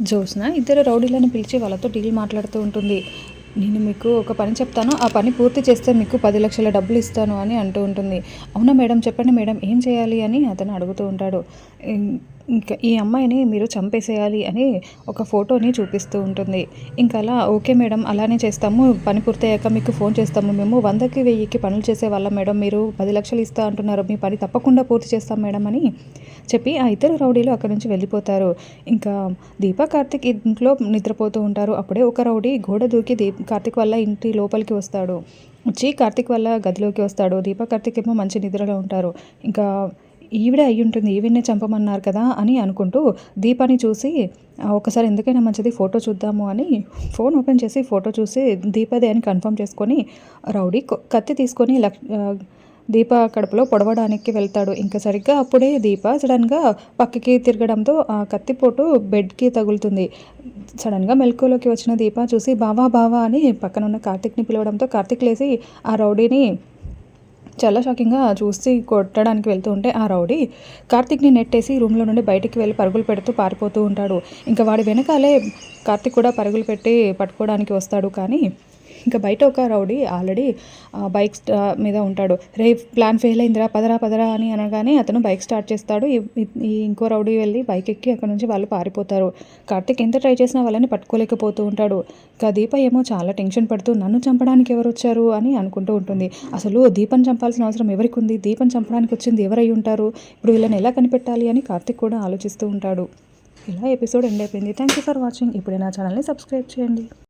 జ్యోత్స్న ఇద్దరు రౌడీలను పిలిచి వాళ్ళతో డీల్ మాట్లాడుతూ ఉంటుంది. నేను మీకు ఒక పని చెప్తాను. ఆ పని పూర్తి చేస్తే మీకు 10,00,000 డబ్బులు ఇస్తాను అని అంటూ ఉంటుంది. అవునా మేడం, చెప్పండి మేడం, ఏం చేయాలి అని అతను అడుగుతూ ఉంటాడు. ఇంకా ఈ అమ్మాయిని మీరు చంపేసేయాలి అని ఒక ఫోటోని చూపిస్తూ ఉంటుంది. ఇంకా అలా ఓకే మేడం, అలానే చేస్తాము. పని పూర్తయ్యాక మీకు ఫోన్ చేస్తాము. మేము 100కి 1000కి పనులు చేసేవాళ్ళం మేడం. మీరు 10,00,000 ఇస్తా అంటున్నారు. మీ పని తప్పకుండా పూర్తి చేస్తాం మేడం అని చెప్పి ఆ ఇద్దరు రౌడీలు అక్కడి నుంచి వెళ్ళిపోతారు. ఇంకా దీప, కార్తీక్ ఇంట్లో నిద్రపోతూ ఉంటారు. అప్పుడే ఒక రౌడీ గోడ దూకి కార్తీక్ వాళ్ళ ఇంటి లోపలికి వస్తాడు. వచ్చి కార్తీక్ వాళ్ళ గదిలోకి వస్తాడు. దీప, కార్తీక్ ఏమో మంచి నిద్రలో ఉంటారు. ఇంకా ఈవిడే అయ్యుంటుంది, ఈవిడ్నే చంపమన్నారు కదా అని అనుకుంటూ దీపాని చూసి ఒకసారి ఎందుకైనా మంచిది ఫోటో చూద్దాము అని ఫోన్ ఓపెన్ చేసి ఫోటో చూసి దీపదే అని కన్ఫర్మ్ చేసుకొని రౌడీ కత్తి తీసుకొని దీప కడుపులో పొడవడానికి వెళ్తాడు. ఇంకా సరిగ్గా అప్పుడే దీప సడన్గా పక్కకి తిరగడంతో ఆ కత్తిపోటు బెడ్కి తగులుతుంది. సడన్గా మెలకువలోకి వచ్చిన దీప చూసి బావా బావా అని పక్కనున్న కార్తీక్ని పిలవడంతో కార్తీక్ లేసి ఆ రౌడీని చాలా షాకింగ్గా చూసి కొట్టడానికి వెళ్తూ ఉంటే ఆ రౌడీ కార్తీక్ని నెట్టేసి రూమ్లో నుండి బయటికి వెళ్ళి పరుగులు పెడుతూ పారిపోతూ ఉంటాడు. ఇంకా వాడి వెనకాలే కార్తీక్ కూడా పరుగులు పెట్టి పట్టుకోవడానికి వస్తాడు. కానీ ఇంకా బయట ఒక రౌడీ ఆల్రెడీ బైక్ మీద ఉంటాడు. రే ప్లాన్ ఫెయిల్ అయిందిరా, పదరా పదరా అని అనగానే అతను బైక్ స్టార్ట్ చేస్తాడు. ఈ ఇంకో రౌడీ వెళ్ళి బైక్ ఎక్కి అక్కడ నుంచి వాళ్ళు పారిపోతారు. కార్తీక్ ఎంత ట్రై చేసినా వాళ్ళని పట్టుకోలేకపోతూ ఉంటాడు. ఇంకా దీప ఏమో చాలా టెన్షన్ పడుతూ నన్ను చంపడానికి ఎవరు వచ్చారు అని అనుకుంటూ ఉంటుంది. అసలు దీపని చంపాల్సిన అవసరం ఎవరికి ఉంది, దీపని చంపడానికి వచ్చింది ఎవరై ఉంటారు, ఇప్పుడు వీళ్ళని ఎలా కనిపెట్టాలి అని కార్తీక్ కూడా ఆలోచిస్తూ ఉంటాడు. ఇలా ఎపిసోడ్ ఎండ్ అయిపోయింది. Thank you for watching. ఇప్పుడే నా ఛానల్ని సబ్స్క్రైబ్ చేయండి.